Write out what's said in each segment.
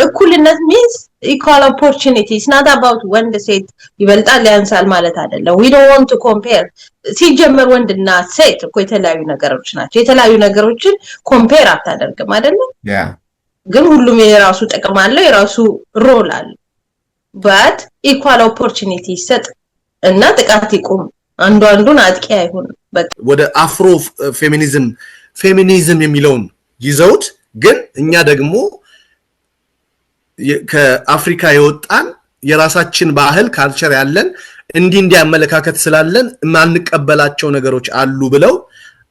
እኩልነት means equal opportunity. It's not about ወንድ ሴት ይበልጣል ያንሳል ማለት አይደለም. We don't want to compare. ሲጀመር ወንድና ሴት እኮ የተለያዩ ነገሮች ናቸው. የተለያዩ ነገሮችን compare አታደርግም አይደለም? ግን ሁሉም የራሱ ጥቅም አለው የራሱ ሮል አለው. but equal opportunity ሰጥ እና ጥቃት ይቆም አንዱን አጥቂ አይሆን. ወደ አፍሮ ፌሚኒዝም የሚለውን ይዘውት ግን እኛ ደግሞ ከአፍሪካ የወጣን የራሳችን ባህል ካልቸር ያለን እንዲህ አመለካከት ስላለን ማንቀበላቸው ነገሮች አሉ ብለው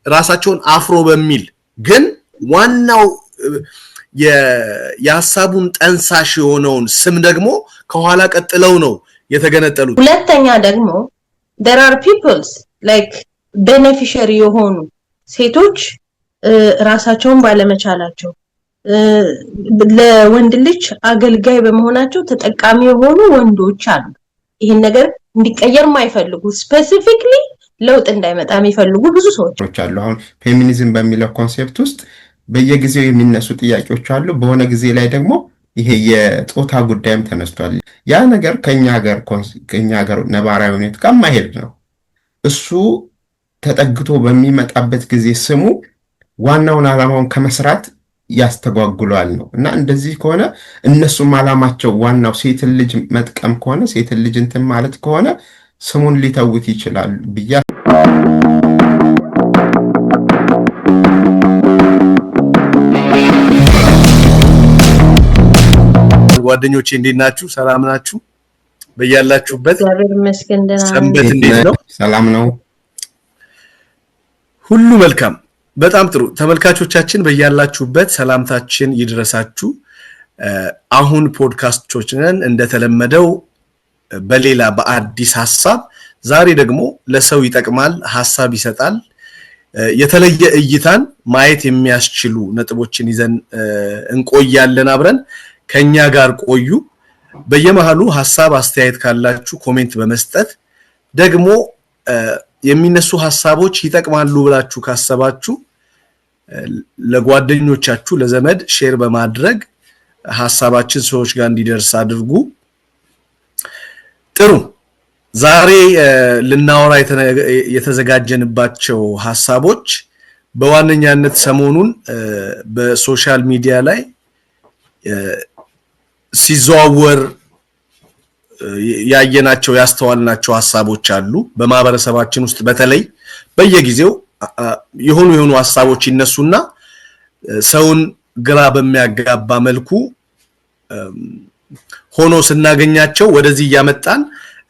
ራሳቸውን አፍሮ በሚል ግን ዋናው የሐሳቡን ጠንሳሽ የሆነውን ስም ደግሞ ከኋላ ቀጥለው ነው የተገነጠሉት። ሁለተኛ ደግሞ there are peoples like beneficiary የሆኑ ሴቶች ራሳቸውን ባለመቻላቸው ለወንድ ልጅ አገልጋይ በመሆናቸው ተጠቃሚ የሆኑ ወንዶች አሉ። ይሄን ነገር እንዲቀየር ማይፈልጉ ስፔሲፊካሊ ለውጥ እንዳይመጣ የሚፈልጉ ብዙ ሰዎች አሉ። አሁን ፌሚኒዝም በሚለው ኮንሴፕት ውስጥ በየጊዜው የሚነሱ ጥያቄዎች አሉ። በሆነ ጊዜ ላይ ደግሞ ይሄ የጾታ ጉዳይም ተነስቷል። ያ ነገር ከኛ ሀገር ነባራዊ ሁኔታ ጋር ማይሄድ ነው። እሱ ተጠግቶ በሚመጣበት ጊዜ ስሙ ዋናውን ዓላማውን ከመስራት ያስተጓጉሏል ነው እና እንደዚህ ከሆነ እነሱም ዓላማቸው ዋናው ሴት ልጅ መጥቀም ከሆነ ሴት ልጅ እንትን ማለት ከሆነ ስሙን ሊተውት ይችላል ብያ ጓደኞቼ እንዴት ናችሁ? ሰላም ናችሁ? በያላችሁበት እግዚአብሔር ይመስገን ደህና ነን። ሰንበት እንዴት ነው? ሰላም ነው? ሁሉ መልካም። በጣም ጥሩ ተመልካቾቻችን በያላችሁበት ሰላምታችን ይድረሳችሁ። አሁን ፖድካስቶችንን እንደተለመደው በሌላ በአዲስ ሐሳብ ዛሬ ደግሞ ለሰው ይጠቅማል ሐሳብ ይሰጣል የተለየ እይታን ማየት የሚያስችሉ ነጥቦችን ይዘን እንቆያለን። አብረን ከኛ ጋር ቆዩ። በየመሃሉ ሐሳብ አስተያየት ካላችሁ ኮሜንት በመስጠት ደግሞ የሚነሱ ሐሳቦች ይጠቅማሉ ብላችሁ ካሰባችሁ ለጓደኞቻችሁ ለዘመድ ሼር በማድረግ ሐሳባችን ሰዎች ጋር እንዲደርስ አድርጉ። ጥሩ ዛሬ ልናወራ የተዘጋጀንባቸው ሐሳቦች በዋነኛነት ሰሞኑን በሶሻል ሚዲያ ላይ ሲዘዋወር ያየናቸው ያስተዋልናቸው ሐሳቦች አሉ። በማህበረሰባችን ውስጥ በተለይ በየጊዜው የሆኑ ሐሳቦች ይነሱና ሰውን ግራ በሚያጋባ መልኩ ሆኖ ስናገኛቸው ወደዚህ ያመጣን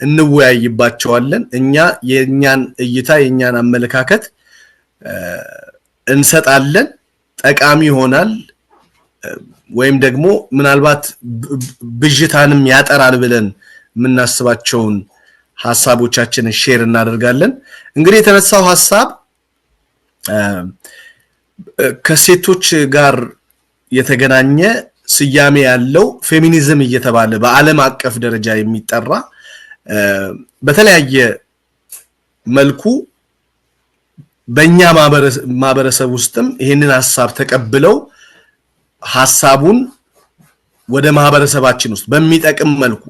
እንወያይባቸዋለን። እኛ የኛን እይታ የኛን አመለካከት እንሰጣለን። ጠቃሚ ይሆናል ወይም ደግሞ ምናልባት ብጅታንም ያጠራል ብለን ምናስባቸውን ሐሳቦቻችንን ሼር እናደርጋለን። እንግዲህ የተነሳው ሐሳብ ከሴቶች ጋር የተገናኘ ስያሜ ያለው ፌሚኒዝም እየተባለ በዓለም አቀፍ ደረጃ የሚጠራ በተለያየ መልኩ በእኛ ማህበረሰብ ውስጥም ይሄንን ሐሳብ ተቀብለው ሐሳቡን ወደ ማህበረሰባችን ውስጥ በሚጠቅም መልኩ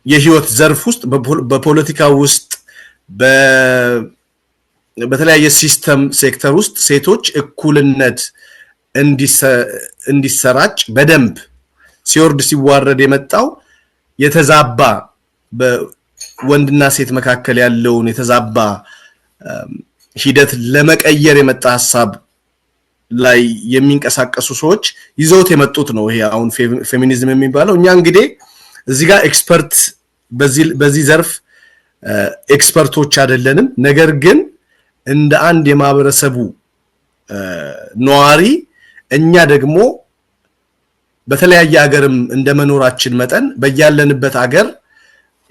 የህይወት ዘርፍ ውስጥ በፖለቲካ ውስጥ በተለያየ ሲስተም ሴክተር ውስጥ ሴቶች እኩልነት እንዲሰራጭ በደንብ ሲወርድ ሲዋረድ የመጣው የተዛባ በወንድና ሴት መካከል ያለውን የተዛባ ሂደት ለመቀየር የመጣ ሐሳብ ላይ የሚንቀሳቀሱ ሰዎች ይዘውት የመጡት ነው። ይሄ አሁን ፌሚኒዝም የሚባለው እኛ እንግዲህ እዚህ ጋር ኤክስፐርት በዚህ ዘርፍ ኤክስፐርቶች አይደለንም። ነገር ግን እንደ አንድ የማህበረሰቡ ነዋሪ እኛ ደግሞ በተለያየ ሀገርም እንደመኖራችን መጠን በያለንበት ሀገር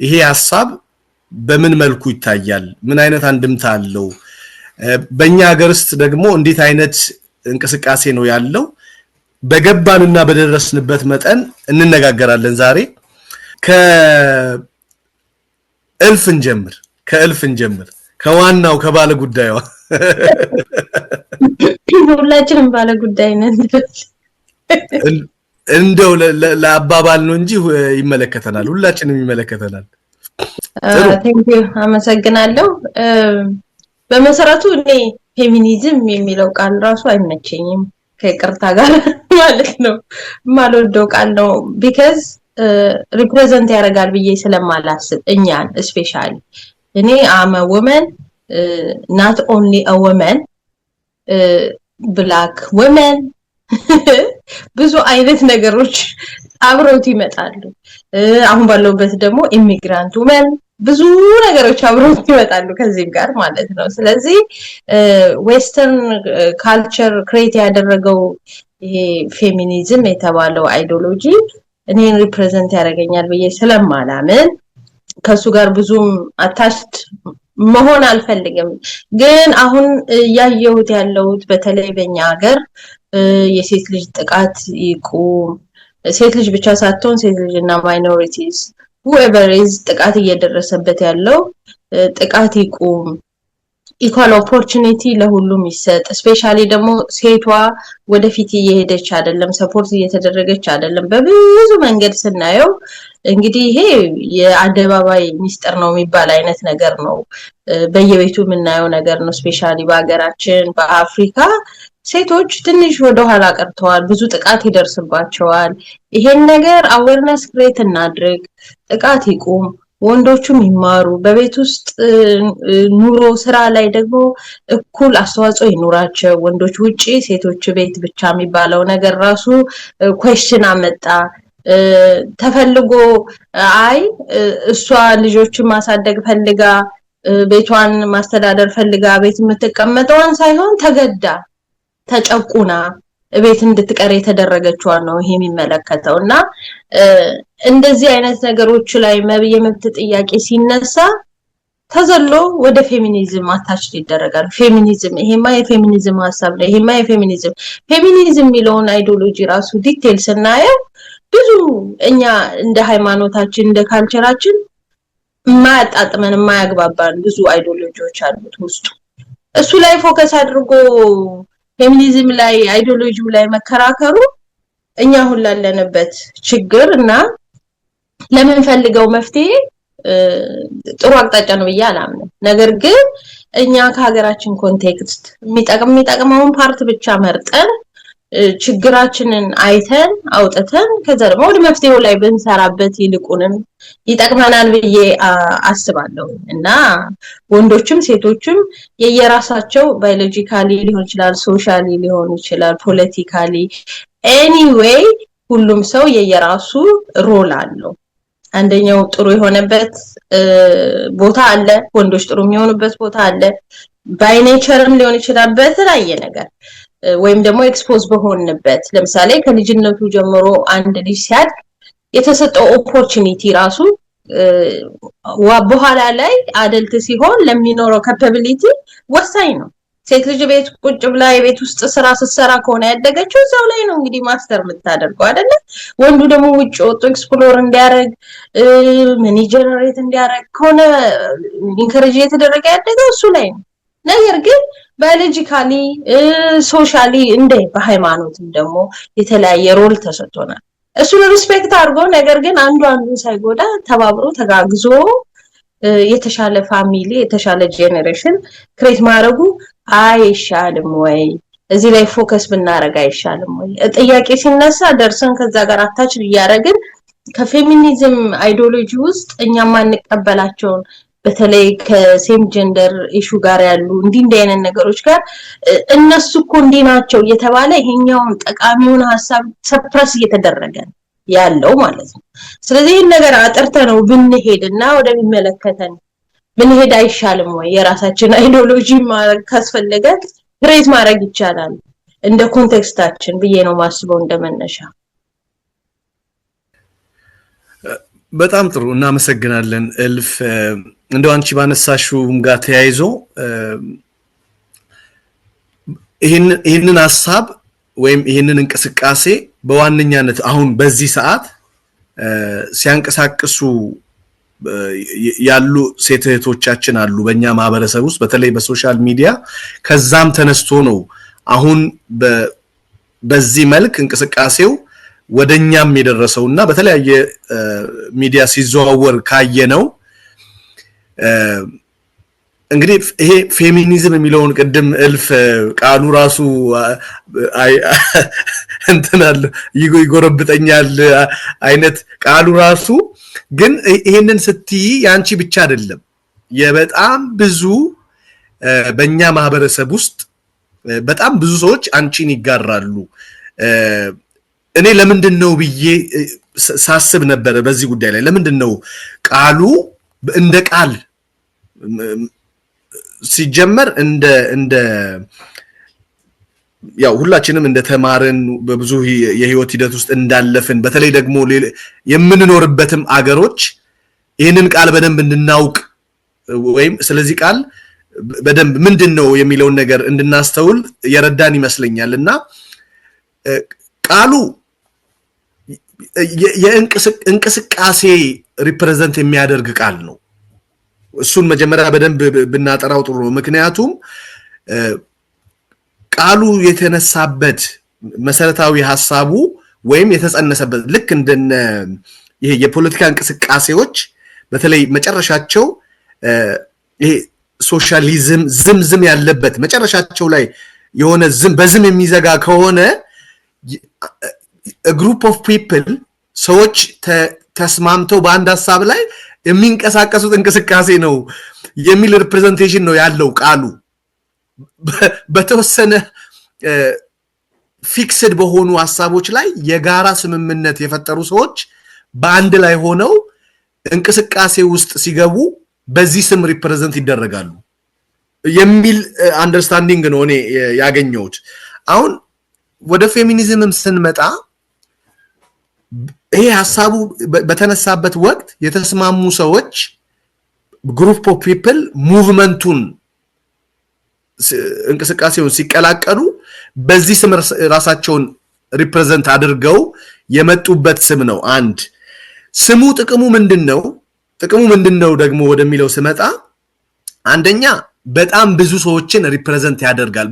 ይሄ ሐሳብ በምን መልኩ ይታያል? ምን አይነት አንድምታ አለው? በእኛ ሀገርስ ደግሞ እንዴት አይነት እንቅስቃሴ ነው ያለው? በገባንና በደረስንበት መጠን እንነጋገራለን። ዛሬ ከእልፍ እንጀምር ከዋናው ከባለ ጉዳዩ ሁላችንም ባለ ጉዳይ ነን እንደው ለአባባል ነው እንጂ ይመለከተናል ሁላችንም ይመለከተናል ቴንክ ዩ አመሰግናለሁ በመሰረቱ እኔ ፌሚኒዝም የሚለው ቃል ራሱ አይመቸኝም ከቅርታ ጋር ማለት ነው ማልወደው ቃል ነው because represent ያደርጋል ብዬ ስለማላስብ እኛን especially እኔ am a woman not only a woman black women ብዙ አይነት ነገሮች አብረውት ይመጣሉ አሁን ባለውበት ደግሞ ኢሚግራንት women ብዙ ነገሮች አብረውት ይመጣሉ ከዚህም ጋር ማለት ነው ስለዚህ ዌስተርን ካልቸር ክሬት ያደረገው ይሄ ፌሚኒዝም የተባለው አይዲዮሎጂ እኔን ሪፕሬዘንት ያደርገኛል ብዬ ስለማላምን ከሱ ጋር ብዙም አታችድ መሆን አልፈልግም ግን አሁን ያየሁት ያለውት በተለይ በእኛ ሀገር የሴት ልጅ ጥቃት ይቁም ሴት ልጅ ብቻ ሳትሆን ሴት ልጅና ማይኖሪቲስ whoever is ጥቃት እየደረሰበት ያለው ጥቃት ይቁም equal opportunity ለሁሉም ይሰጥ especially ደግሞ ሴቷ ወደፊት እየሄደች አይደለም ሰፖርት እየተደረገች አይደለም በብዙ መንገድ ስናየው እንግዲህ ይሄ የአደባባይ ሚስጥር ነው የሚባል አይነት ነገር ነው በየቤቱ የምናየው ነገር ነው especially በአገራችን በአፍሪካ ሴቶች ትንሽ ወደ ኋላ ቀርተዋል ብዙ ጥቃት ይደርስባቸዋል ይሄን ነገር awareness create እናድርግ ጥቃት ይቁም ወንዶቹም ይማሩ በቤት ውስጥ ኑሮ ስራ ላይ ደግሞ እኩል አስተዋጽኦ ይኖራቸው ወንዶች ውጪ ሴቶች ቤት ብቻ የሚባለው ነገር ራሱ question አመጣ ተፈልጎ አይ እሷ ልጆችን ማሳደግ ፈልጋ ቤቷን ማስተዳደር ፈልጋ ቤት የምትቀመጠውን ሳይሆን ተገዳ ተጨቁና ቤት እንድትቀር የተደረገችው ነው ይሄ የሚመለከተውና እንደዚህ አይነት ነገሮች ላይ የመብት ጥያቄ ሲነሳ ተዘሎ ወደ ፌሚኒዝም አታች ይደረጋል ፌሚኒዝም ይሄማ የፌሚኒዝም ሐሳብ ነው ይሄማ ፌሚኒዝም ሚለውን አይዲዮሎጂ ራሱ ዲቴል ስናየው ብዙ እኛ እንደ ሃይማኖታችን እንደ ካልቸራችን ማያጣጥመን ማያግባባን ብዙ አይዲዮሎጂዎች አሉት ውስጡ እሱ ላይ ፎከስ አድርጎ ፌሚኒዝም ላይ አይዲዮሎጂው ላይ መከራከሩ እኛ ሁላለንበት ችግርና ለምን ፈልገው መፍትሄ ጥሩ አቅጣጫ ነው ይያላምነ ነገር ግን እኛ ከሀገራችን ኮንቴክስት የሚጠቅመውን ፓርት ብቻ መርጠን ችግራችንን አይተን አውጥተን ከዛ ደግሞ ወደ መፍትሄው ላይ ብንሰራበት ይልቁንም ይጠቅመናል ብዬ አስባለሁ እና ወንዶችም ሴቶችም የየራሳቸው ባዮሎጂካሊ ሊሆን ይችላል ሶሻሊ ሊሆን ይችላል ፖለቲካሊ ኤኒዌይ ሁሉም ሰው የየራሱ ሮል አለው አንደኛው ጥሩ የሆነበት ቦታ አለ ወንዶች ጥሩ የሚሆኑበት ቦታ አለ ባይ ኔቸርም ሊሆን ይችላል በተለያየ ነገር ወይም ደግሞ ኤክስፖዝ በሆንበት ለምሳሌ ከልጅነቱ ጀምሮ አንድ ልጅ ሲያድ የተሰጠው ኦፖርቹኒቲ ራሱ በኋላ ላይ አደልት ሲሆን ለሚኖረው ካፓቢሊቲ ወሳኝ ነው ሴት ልጅ ቤት ቁጭ ብላ የቤት ውስጥ ስራ ስትሰራ ከሆነ ያደገችው እዛው ላይ ነው እንግዲህ ማስተር የምታደርገው አይደለ ወንዱ ደግሞ ውጭ ወጥቶ ኤክስፕሎር እንዲያረግ መኒ ጀነሬት እንዲያረግ ከሆነ ኢንከሬጅ የተደረገ ያደገው እሱ ላይ ነው ነገር ግን ባዮሎጂካሊ ሶሻሊ እንደ በሃይማኖትም ደግሞ የተለያየ ሮል ተሰጥቶናል እሱን ሪስፔክት አድርጎ ነገር ግን አንዱን ሳይጎዳ ተባብሮ ተጋግዞ የተሻለ ፋሚሊ የተሻለ ጄነሬሽን ክሬት ማድረጉ አይሻልም ወይ እዚህ ላይ ፎከስ ብናረጋ አይሻልም ወይ ጥያቄ ሲነሳ ደርሰን ከዛ ጋር አታች ያያረግን ከፌሚኒዝም አይዲዮሎጂ ውስጥ እኛም አንቀበላቸው በተለይ ከሴም ጀንደር ኢሹ ጋር ያሉ እንዲህ አይነት ነገሮች ጋር እነሱ እኮ እንዲህ ናቸው እየተባለ ይሄኛውን ጠቃሚውን ሐሳብ ሰፕረስ እየተደረገ ያለው ማለት ነው ስለዚህ ይሄን ነገር አጥርተነው ብንሄድና ወደሚመለከተን ብንሄድ አይሻልም ወይ የራሳችን አይዲዮሎጂ ማድረግ ካስፈለገ ክሬት ማድረግ ይቻላል እንደ ኮንቴክስታችን ብዬ ነው ማስበው እንደመነሻ በጣም ጥሩ እናመሰግናለን እልፍ እንደው አንቺ ባነሳሽውም ጋር ተያይዞ ይሄንን ሐሳብ ወይም ይሄንን እንቅስቃሴ በዋነኛነት አሁን በዚህ ሰዓት ሲያንቀሳቅሱ ያሉ ሴት እህቶቻችን አሉ በእኛ ማህበረሰብ ውስጥ በተለይ በሶሻል ሚዲያ ከዛም ተነስቶ ነው አሁን በዚህ መልክ እንቅስቃሴው ወደኛም የደረሰውና በተለያየ ሚዲያ ሲዘዋወር ካየነው እንግዲህ ይሄ ፌሚኒዝም የሚለውን ቅድም እልፍ ቃሉ ራሱ እንተናል ይጎረብጠኛል አይነት ቃሉ ራሱ ግን ይሄንን ስትይ ያንቺ ብቻ አይደለም የበጣም ብዙ በእኛ ማህበረሰብ ውስጥ በጣም ብዙ ሰዎች አንቺን ይጋራሉ እኔ ለምንድነው ብዬ ሳስብ ነበር በዚህ ጉዳይ ላይ ለምንድነው ቃሉ እንደ ቃል ሲጀመር እንደ ያው ሁላችንም እንደተማረን በብዙ የህይወት ሂደት ውስጥ እንዳለፈን በተለይ ደግሞ የምንኖርበትም አገሮች ይሄንን ቃል በደንብ እንድናውቅ ወይም ስለዚህ ቃል በደንብ ምንድነው የሚለውን ነገር እንድናስተውል የረዳን ይመስለኛልና ቃሉ የእንቅስቃሴ ሪፕሬዘንት የሚያደርግ ቃል ነው እሱን መጀመሪያ በደንብ ብናጠራው ጥሩ ነው ምክንያቱም ቃሉ የተነሳበት መሰረታዊ ሐሳቡ ወይም የተጸነሰበት ልክ እንደነ ይሄ የፖለቲካ እንቅስቃሴዎች በተለይ መጨረሻቸው ይሄ ሶሻሊዝም ዝምዝም ያለበት መጨረሻቸው ላይ የሆነ በዝም የሚዘጋ ከሆነ a group of people ሰዎች ተስማምተው በአንድ ሐሳብ ላይ የሚንቀሳቀሱት እንቅስቃሴ ነው የሚል ሪፕሬዘንቴሽን ነው ያለው ቃሉ በተወሰነ ፊክስድ በሆኑ ሐሳቦች ላይ የጋራ ስምምነት የፈጠሩ ሰዎች በአንድ ላይ ሆነው እንቅስቃሴ ውስጥ ሲገቡ በዚህ ስም ሪፕሬዘንት ይደረጋሉ የሚል አንደርስታንዲንግ ነው እኔ ያገኘሁት አሁን ወደ ፌሚኒዝምም ስንመጣ ይሄ ሐሳቡ በተነሳበት ወቅት የተስማሙ ሰዎች ግሩፕ ኦፍ ፒፕል ሙቭመንቱን እንቅስቃሴውን ሲቀላቀሉ በዚህ ስም ራሳቸውን ሪፕሬዘንት አድርገው የመጡበት ስም ነው አንድ ስሙ ጥቅሙ ምንድነው ደግሞ ወደሚለው ስመጣ አንደኛ በጣም ብዙ ሰዎችን ሪፕሬዘንት ያደርጋል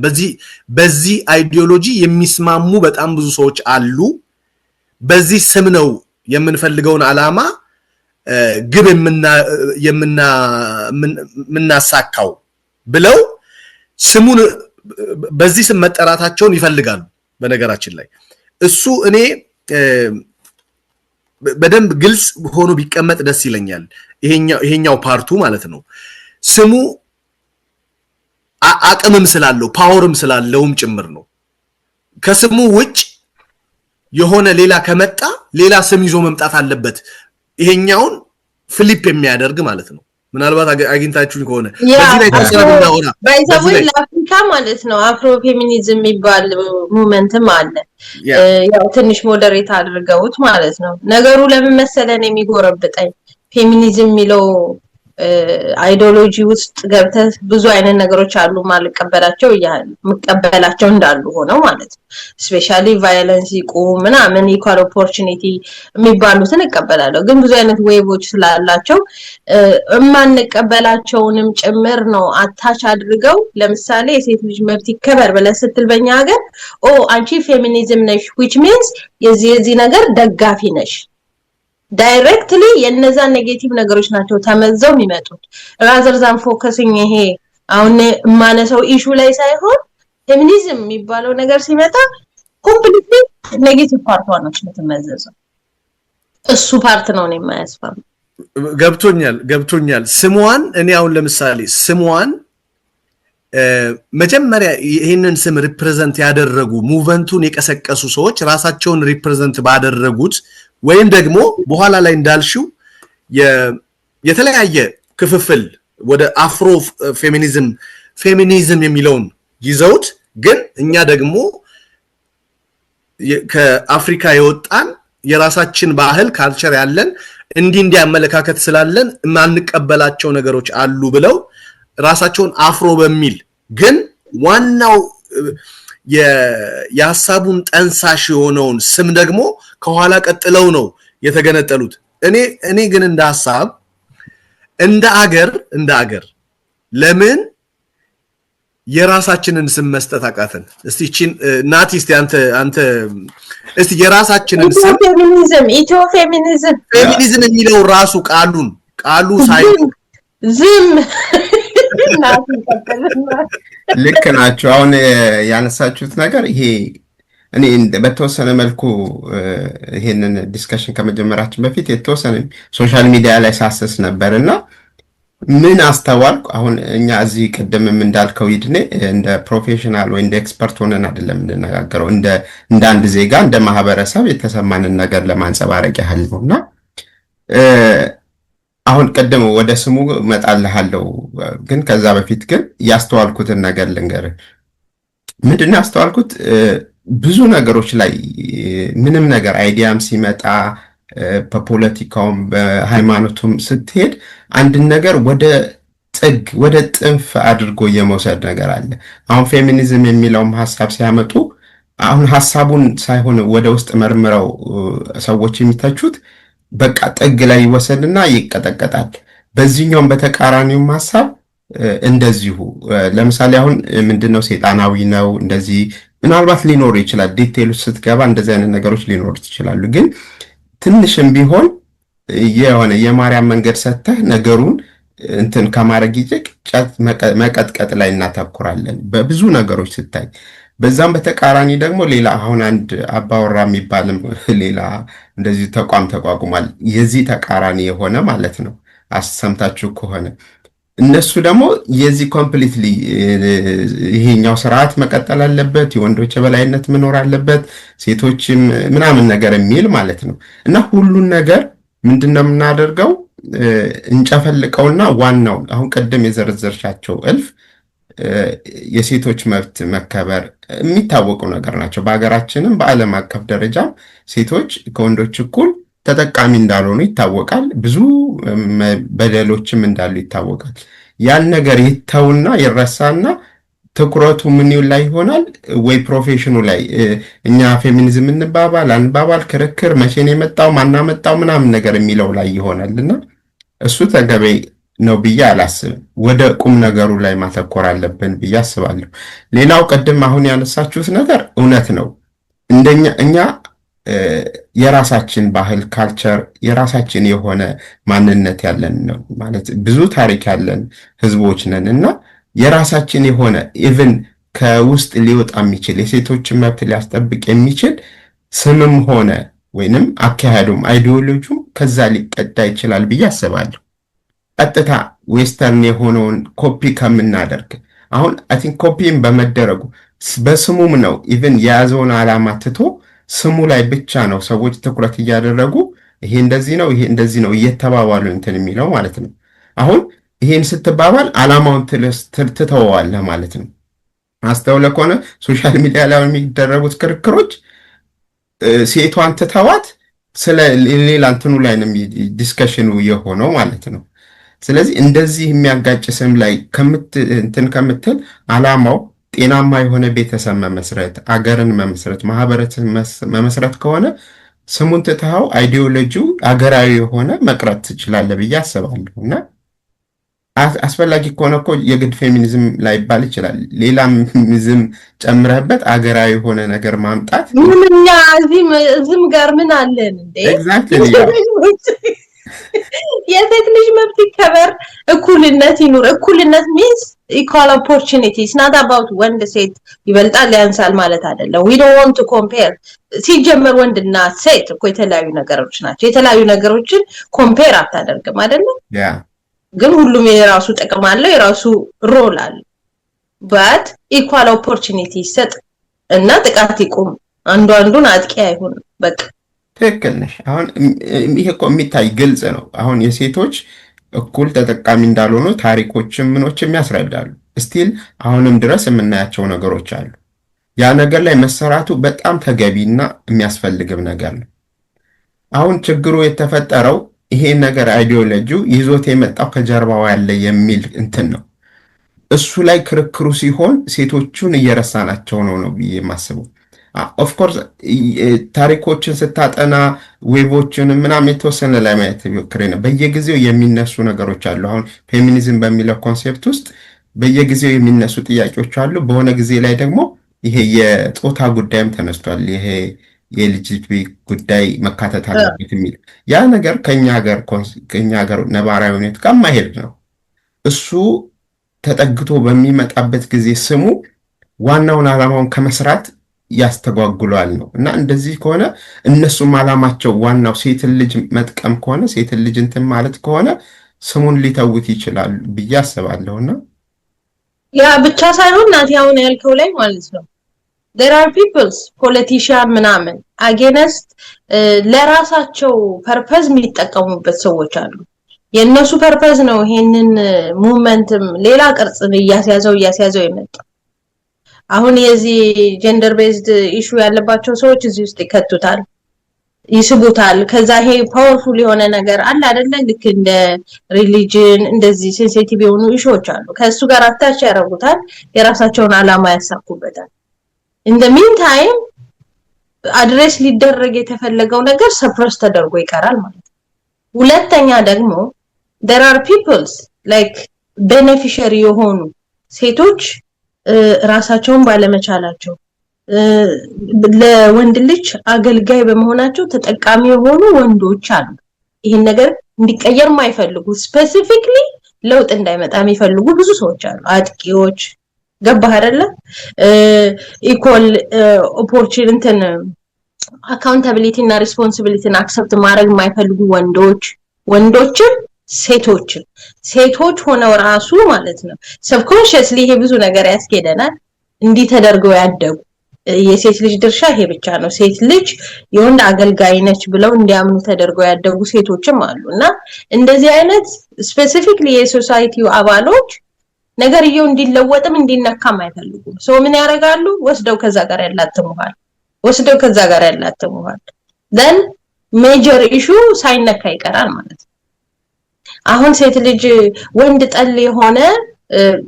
በዚህ አይዲዮሎጂ የሚስማሙ በጣም ብዙ ሰዎች አሉ በዚህ ስም ነው የምንፈልገውን ዓላማ ግብ የምናሳካው ብለው ስሙን በዚህ ስም መጠራታቸውን ይፈልጋሉ በነገራችን ላይ እሱ እኔ በደንብ ግልጽ ሆኖ ቢቀመጥ ደስ ይለኛል ይሄኛው ፓርቱ ማለት ነው ስሙ አቅምም ስላለው ፓወርም ስላለውም ጭምር ነው ከስሙ ውጭ የሆነ ሌላ ከመጣ ሌላ ስም ይዞ መምጣት አለበት ይሄኛውን ፍሊፕ የሚያደርግ ማለት ነው ምናልባት አግኝታችሁኝ ከሆነ በዚህ ላይ ተሰራውና ሆነ ባይዛው ለአፍሪካ ማለት ነው አፍሮ ፌሚኒዝም የሚባል ሙቭመንትም አለ ያው ትንሽ ሞዴሬት አድርገውት ማለት ነው ነገሩ ለምን መሰለን የሚጎረብጠኝ ፌሚኒዝም የሚለው አይዲዮሎጂ ውስጥ ገብተህ ብዙ አይነት ነገሮች አሉ ማልቀበላቸው መቀበላቸው እንዳሉ ሆነው ማለት ነው ስፔሻሊ ቫዮለንስ ምናምን ኢኳል ኦፖርቹኒቲ የሚባሉትን እቀበላለሁ ግን ብዙ አይነት ዌቦች ስላላቸው ማንቀበላቸውንም ጭምር ነው አታች አድርገው ለምሳሌ የሴት ልጅ መብት ይከበር ብለህ ስትል በእኛ ሀገር አንቺ ፌሚኒዝም ነሽ which means የዚህ ነገር ደጋፊ ነሽ ዳይሬክትሊ የነዛ ኔጌቲቭ ነገሮች ናቸው ተመዘው የሚመጡት rather than focusing ይሄ አሁን ማነሰው ኢሹ ላይ ሳይሆን ፌሚኒዝም የሚባለው ነገር ሲመጣ ኮምፕሊትሊ ኔጌቲቭ ፓርት ነው የምትመዘዘው እሱ ፓርት ነው ነው የማያስፈም ገብቶኛል ስሟን እኔ አሁን ለምሳሌ ስሟን መጀመሪያ ይሄንን ስም ሪፕሬዘንት ያደረጉ ሙቭመንቱን የቀሰቀሱ ሰዎች ራሳቸውን ሪፕሬዘንት ባደረጉት ወይም ደግሞ በኋላ ላይ እንዳልሽው የተለያየ ክፍፍል ወደ አፍሮ ፌሚኒዝም የሚለውን ይዘውት ግን እኛ ደግሞ ከአፍሪካ የወጣን የራሳችን ባህል ካልቸር ያለን እንዲያመለካከት ስላለን ማንቀበላቸው ነገሮች አሉ ብለው ራሳቸውን አፍሮ በሚል ግን ዋናው የሐሳቡን ጠንሳሽ የሆነውን ስም ደግሞ ከኋላ ቀጥለው ነው የተገነጠሉት እኔ ግን እንደ ሐሳብ እንደ አገር ለምን የራሳችንን ስም መስጠት አቃተን። እስቲ እቺን ናቲ እስቲ አንተ እስቲ የራሳችንን ስም ኢትዮ ፌሚኒዝም የሚለው ራሱ ቃሉ ሳይሆን ዝም ናቲ ልክ ናቸው። አሁን ያነሳችሁት ነገር ይሄ እኔ በተወሰነ መልኩ ይሄንን ዲስከሽን ከመጀመራችን በፊት የተወሰነ ሶሻል ሚዲያ ላይ ሳሰስ ነበርና ምን አስተዋልኩ። አሁን እኛ እዚህ ቀደምም እንዳልከው ይድኔ እንደ ፕሮፌሽናል ወይ እንደ ኤክስፐርት ሆነን አይደለም እንነጋገረው፣ እንደ አንድ ዜጋ እንደ ማህበረሰብ የተሰማንን ነገር ለማንጸባረቅ ያህል ነውና አሁን ቀደም ወደ ስሙ መጣልሃለሁ፣ ግን ከዛ በፊት ግን ያስተዋልኩትን ነገር ልንገርህ። ምንድነው ያስተዋልኩት? ብዙ ነገሮች ላይ ምንም ነገር አይዲያም ሲመጣ በፖለቲካውም በሃይማኖቱም ስትሄድ አንድን ነገር ወደ ጥንፍ አድርጎ የመውሰድ ነገር አለ። አሁን ፌሚኒዝም የሚለውም ሐሳብ ሲያመጡ አሁን ሐሳቡን ሳይሆን ወደ ውስጥ መርምረው ሰዎች የሚተቹት በቃ ጥግ ላይ ይወሰድና ይቀጠቀጣል። በዚህኛውም በተቃራኒውም ሐሳብ እንደዚሁ ለምሳሌ አሁን ምንድነው ሴጣናዊ ነው እንደዚህ ምናልባት ሊኖር ይችላል። ዲቴይልስ ስትገባ እንደዚህ አይነት ነገሮች ሊኖር ይችላሉ። ግን ትንሽም ቢሆን የሆነ የማርያም መንገድ ሰተህ ነገሩን እንትን ከማድረግ ይልቅ መቀጥቀጥ ላይ እናተኩራለን በብዙ ነገሮች ስታይ። በዛም በተቃራኒ ደግሞ ሌላ አሁን አንድ አባወራ የሚባልም ሌላ እንደዚህ ተቋም ተቋቁሟል። የዚህ ተቃራኒ የሆነ ማለት ነው። አሰምታችሁ ከሆነ እነሱ ደግሞ የዚህ ኮምፕሊትሊ ይሄኛው ስርዓት መቀጠል አለበት፣ የወንዶች የበላይነት መኖር አለበት፣ ሴቶችም ምናምን ነገር የሚል ማለት ነው። እና ሁሉን ነገር ምንድነው የምናደርገው? እንጨፈልቀውና ዋናው አሁን ቀደም የዘረዘርሻቸው እልፍ የሴቶች መብት መከበር የሚታወቁ ነገር ናቸው። በሀገራችንም በዓለም አቀፍ ደረጃም ሴቶች ከወንዶች እኩል ተጠቃሚ እንዳልሆኑ ይታወቃል። ብዙ በደሎችም እንዳሉ ይታወቃል። ያን ነገር ይተውና ይረሳና ትኩረቱ ምን ላይ ይሆናል? ወይ ፕሮፌሽኑ ላይ እኛ ፌሚኒዝም አንባባል ክርክር መቼን የመጣው ማናመጣው ምናምን ነገር የሚለው ላይ ይሆናልና እሱ ተገቢ ነው ብዬ አላስብም። ወደ ቁም ነገሩ ላይ ማተኮር አለብን ብዬ አስባለሁ። ሌላው ቀደም አሁን ያነሳችሁት ነገር እውነት ነው። እኛ የራሳችን ባህል ካልቸር የራሳችን የሆነ ማንነት ያለን ነው ማለት ብዙ ታሪክ ያለን ህዝቦች ነን እና የራሳችን የሆነ ኢቭን ከውስጥ ሊወጣ የሚችል የሴቶችን መብት ሊያስጠብቅ የሚችል ስምም ሆነ ወይንም አካሄዱም አይዲዮሎጂም ከዛ ሊቀዳ ይችላል ብዬ አስባለሁ። ቀጥታ ዌስተርን የሆነውን ኮፒ ከምናደርግ አሁን አይ ቲንክ ኮፒም በመደረጉ በስሙም ነው ኢቭን የያዘውን ዓላማ ትቶ ስሙ ላይ ብቻ ነው ሰዎች ትኩረት እያደረጉ ይሄ እንደዚህ ነው ይሄ እንደዚህ ነው እየተባባሉ እንትን የሚለው ማለት ነው። አሁን ይሄን ስትባባል ዓላማውን ትተዋለህ ማለት ነው። አስተውለህ ከሆነ ሶሻል ሚዲያ ላይ የሚደረጉት ክርክሮች ሴቷን ትተዋት ስለ ሌላ እንትኑ ላይ ነው ዲስከሽኑ የሆነው ማለት ነው። ስለዚህ እንደዚህ የሚያጋጭ ስም ላይ ከምትል ዓላማው ጤናማ የሆነ ቤተሰብ መመስረት፣ አገርን መመስረት፣ ማህበረሰብን መመስረት ከሆነ ስሙን ትተኸው አይዲዮሎጂው አገራዊ የሆነ መቅረት ትችላለህ ብዬ አስባለሁ። እና አስፈላጊ ከሆነ እኮ የግድ ፌሚኒዝም ላይባል ይችላል። ሌላም ዝም ጨምረህበት አገራዊ የሆነ ነገር ማምጣት ምንኛ ዝም ጋር ምን አለን እንዴ? ኤግዛክትሊ የሴት ልጅ መብት ይከበር፣ እኩልነት ይኑር። እኩልነት ሚንስ ኢኳል ኦፖርቹኒቲስ ናት አባውት ወንድ ሴት ይበልጣል ያንሳል ማለት አይደለም። we don't want to compare ሲጀመር ወንድና ሴት እኮ የተለያዩ ነገሮች ናቸው። የተለያዩ ነገሮችን ኮምፔር አታደርግም አይደለም? ግን ሁሉም የራሱ ጥቅም አለው፣ የራሱ ሮል አለው። but ኢኳል ኦፖርቹኒቲ ይሰጥ እና ጥቃት ይቁም። አንዱን አጥቂ አይሆን። በቃ ትክክል ነሽ። አሁን ይሄ እኮ የሚታይ ግልጽ ነው። አሁን የሴቶች እኩል ተጠቃሚ እንዳልሆኑ ታሪኮችም ምኖችም ያስረዳሉ። ስቲል አሁንም ድረስ የምናያቸው ነገሮች አሉ። ያ ነገር ላይ መሰራቱ በጣም ተገቢና የሚያስፈልግም ነገር ነው። አሁን ችግሩ የተፈጠረው ይሄ ነገር አይዲዮሎጂው ይዞት የመጣው ከጀርባው ያለ የሚል እንትን ነው። እሱ ላይ ክርክሩ ሲሆን ሴቶቹን እየረሳናቸው ነው ብዬ የማስበው። ኦፍ ኮርስ ታሪኮችን ስታጠና ዌቦችን ምናምን የተወሰነ ላይ ማየት ሞክሬ ነው። በየጊዜው የሚነሱ ነገሮች አሉ። አሁን ፌሚኒዝም በሚለው ኮንሴፕት ውስጥ በየጊዜው የሚነሱ ጥያቄዎች አሉ። በሆነ ጊዜ ላይ ደግሞ ይሄ የጾታ ጉዳይም ተነስቷል። ይሄ የኤልጂቢቲ ጉዳይ መካተት አለበት የሚል ያ ነገር ከኛ ሀገር ነባራዊ ሁኔታ ጋር ማሄድ ነው። እሱ ተጠግቶ በሚመጣበት ጊዜ ስሙ ዋናውን ዓላማውን ከመስራት ያስተጓጉሏል ነው እና እንደዚህ ከሆነ እነሱም ዓላማቸው ዋናው ሴትን ልጅ መጥቀም ከሆነ ሴትን ልጅ እንትን ማለት ከሆነ ስሙን ሊተውት ይችላል ብዬ አስባለሁና ያ ብቻ ሳይሆን ናቲ አሁን ያልከው ላይ ማለት ነው there are peoples politician ምናምን against ለራሳቸው ፐርፐዝ የሚጠቀሙበት ሰዎች አሉ። የነሱ ፐርፐዝ ነው ይሄንን ሙቭመንትም ሌላ ቅርጽ እያስያዘው የመጣው። አሁን የዚህ ጀንደር ቤዝድ ኢሹ ያለባቸው ሰዎች እዚህ ውስጥ ይከቱታል፣ ይስቡታል። ከዛ ይሄ ፓወርፉል የሆነ ነገር አለ አይደለ? ልክ እንደ ሪሊጅን እንደዚህ ሴንሲቲቭ የሆኑ ኢሹዎች አሉ። ከሱ ጋር አታች ያደርጉታል፣ የራሳቸውን ዓላማ ያሳኩበታል። in the meantime አድሬስ ሊደረግ የተፈለገው ነገር ሰፕረስ ተደርጎ ይቀራል ማለት ነው። ሁለተኛ ደግሞ there are peoples like beneficiary የሆኑ ሴቶች ራሳቸውን ባለመቻላቸው ለወንድ ልጅ አገልጋይ በመሆናቸው ተጠቃሚ የሆኑ ወንዶች አሉ። ይሄን ነገር እንዲቀየር ማይፈልጉ ስፔሲፊክሊ ለውጥ እንዳይመጣ የሚፈልጉ ብዙ ሰዎች አሉ። አጥቂዎች ገባህ አይደለ? ኢኳል ኦፖርቹኒቲ አካውንታቢሊቲ እና ሪስፖንሲቢሊቲን አክሰፕት ማድረግ የማይፈልጉ ወንዶችም ሴቶች ሆነው ራሱ ማለት ነው ሰብኮንሺየስሊ ይሄ ብዙ ነገር ያስኬደናል። እንዲህ ተደርገው ያደጉ የሴት ልጅ ድርሻ ይሄ ብቻ ነው፣ ሴት ልጅ የወንድ አገልጋይ ነች ብለው እንዲያምኑ ተደርገው ያደጉ ሴቶችም አሉና እንደዚህ አይነት ስፔሲፊክሊ የሶሳይቲው አባሎች ነገርየው እንዲለወጥም እንዲነካም አይፈልጉም። ሶ ምን ያደርጋሉ? ወስደው ከዛ ጋር ያላተሙሃል then major issue ሳይነካ ይቀራል ማለት ነው። አሁን ሴት ልጅ ወንድ ጠል የሆነ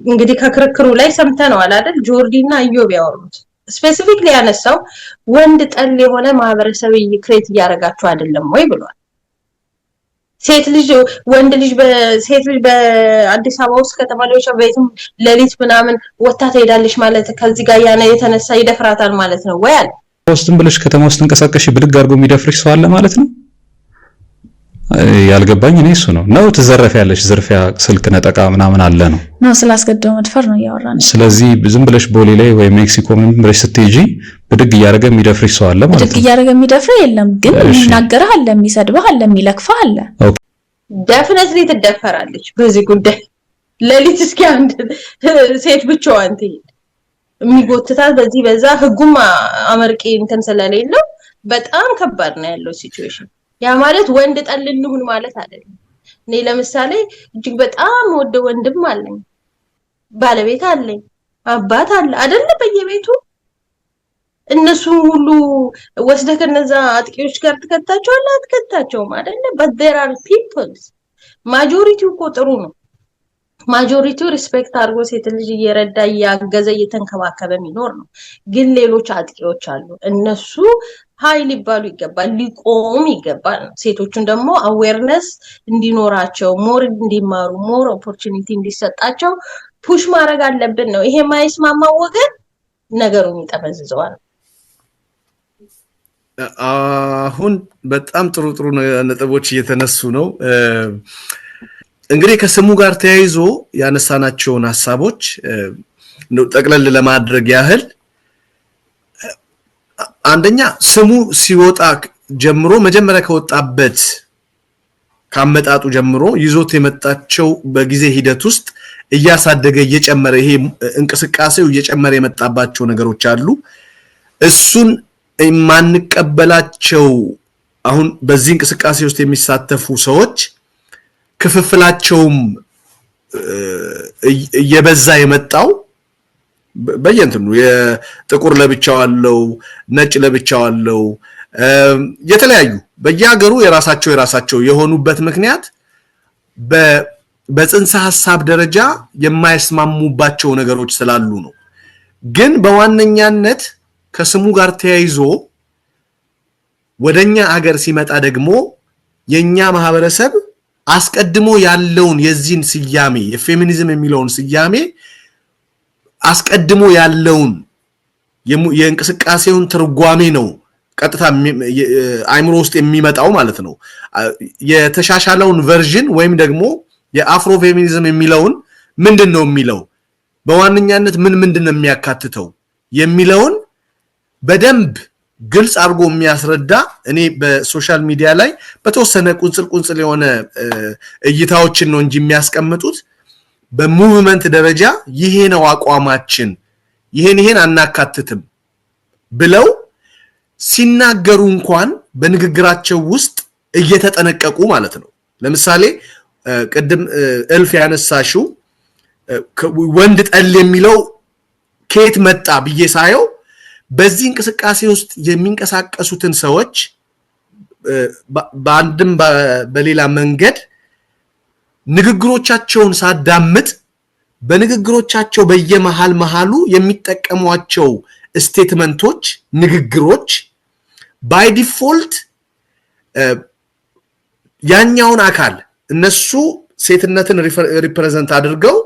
እንግዲህ ከክርክሩ ላይ ሰምተናል አይደል? ጆርዲና ኢዮብ ያወሩት ስፔሲፊክሊ ያነሳው ወንድ ጠል የሆነ ማህበረሰብ ክሬት እያደረጋችሁ አይደለም ወይ ብሏል። ወንድ ልጅ በአዲስ አበባ ውስጥ ከተማለች በየትም ሌሊት ምናምን ወጣ ትሄዳለች ማለት ከዚህ ጋር ያነ የተነሳ ይደፍራታል ማለት ነው ወይ አለ። ውስጥም ብለሽ ከተማ ውስጥ እንቀሳቀሽ ብድግ አድርጎ የሚደፍርሽ ሰው አለ ማለት ነው። ያልገባኝ እኔ እሱ ነው ትዘረፊያለሽ፣ ዝርፊያ፣ ስልክ ነጠቃ ምናምን አለ ነው ስላስገደው መድፈር ነው ያወራን። ስለዚህ ዝም ብለሽ ቦሌ ላይ ወይ ሜክሲኮ ምን ብለሽ ስትሄጂ ብድግ እያደረገ የሚደፍርሽ ሰው አለ ማለት ነው። ብድግ እያደረገ የሚደፍር የለም፣ ግን የሚናገርህ አለ፣ የሚሰድብህ አለ፣ የሚለክፍህ አለ። ዴፊኒትሊ ትደፈራለች በዚህ ጉዳይ። ሌሊት እስኪ አንድ ሴት ብቻዋን ትሄድ የሚጎትታት በዚህ በዛ ህጉም አመርቂ እንትን ስለሌለው በጣም ከባድ ነው ያለው ሲቹዌሽን። ያ ማለት ወንድ ጠል እንሁን ማለት አይደለም። እኔ ለምሳሌ እጅግ በጣም ወደ ወንድም አለኝ፣ ባለቤት አለኝ፣ አባት አለ አይደለ? በየቤቱ እነሱ ሁሉ ወስደ ከነዛ አጥቂዎች ጋር ተከታቸዋለህ አትከታቸውም አይደለ? but there are people ማጆሪቲው እኮ ጥሩ ነው። ማጆሪቲው ሪስፔክት አድርጎ ሴት ልጅ እየረዳ እያገዘ እየተንከባከበ የሚኖር ነው። ግን ሌሎች አጥቂዎች አሉ። እነሱ ሃይ ሊባሉ ይገባል፣ ሊቆም ይገባል። ሴቶቹን ደግሞ አዌርነስ እንዲኖራቸው፣ ሞር እንዲማሩ፣ ሞር ኦፖርቹኒቲ እንዲሰጣቸው ፑሽ ማድረግ አለብን ነው። ይሄ ማይስማማው ወገን ነገሩን ይጠመዝዘዋል። አሁን በጣም ጥሩ ነጥቦች እየተነሱ ነው። እንግዲህ ከስሙ ጋር ተያይዞ ያነሳናቸውን ሐሳቦች ጠቅለል ለማድረግ ያህል አንደኛ ስሙ ሲወጣ ጀምሮ መጀመሪያ ከወጣበት ካመጣጡ ጀምሮ ይዞት የመጣቸው በጊዜ ሂደት ውስጥ እያሳደገ እየጨመረ ይሄ እንቅስቃሴው እየጨመረ የመጣባቸው ነገሮች አሉ። እሱን ማንቀበላቸው አሁን በዚህ እንቅስቃሴ ውስጥ የሚሳተፉ ሰዎች ክፍፍላቸውም እየበዛ የመጣው በየእንትኑ የጥቁር ለብቻው አለው፣ ነጭ ለብቻው አለው፣ የተለያዩ በየሀገሩ የራሳቸው የሆኑበት ምክንያት በጽንሰ ሐሳብ ደረጃ የማይስማሙባቸው ነገሮች ስላሉ ነው። ግን በዋነኛነት ከስሙ ጋር ተያይዞ ወደኛ ሀገር ሲመጣ ደግሞ የኛ ማህበረሰብ አስቀድሞ ያለውን የዚህን ስያሜ የፌሚኒዝም የሚለውን ስያሜ አስቀድሞ ያለውን የእንቅስቃሴውን ትርጓሜ ነው ቀጥታ አይምሮ ውስጥ የሚመጣው ማለት ነው። የተሻሻለውን ቨርዥን ወይም ደግሞ የአፍሮ ፌሚኒዝም የሚለውን ምንድነው የሚለው በዋነኛነት ምንድነው የሚያካትተው የሚለውን በደንብ ግልጽ አድርጎ የሚያስረዳ እኔ በሶሻል ሚዲያ ላይ በተወሰነ ቁንጽል የሆነ እይታዎችን ነው እንጂ የሚያስቀምጡት በሙቭመንት ደረጃ ይሄ ነው አቋማችን ይሄን አናካትትም ብለው ሲናገሩ እንኳን በንግግራቸው ውስጥ እየተጠነቀቁ ማለት ነው። ለምሳሌ ቅድም እልፍ ያነሳሽው ወንድ ጠል የሚለው ከየት መጣ ብዬ ሳየው በዚህ እንቅስቃሴ ውስጥ የሚንቀሳቀሱትን ሰዎች በአንድም በሌላ መንገድ ንግግሮቻቸውን ሳዳምጥ በንግግሮቻቸው በየመሃሉ የሚጠቀሟቸው ስቴትመንቶች ንግግሮች ባይ ዲፎልት ያኛውን አካል እነሱ ሴትነትን ሪፕሬዘንት አድርገው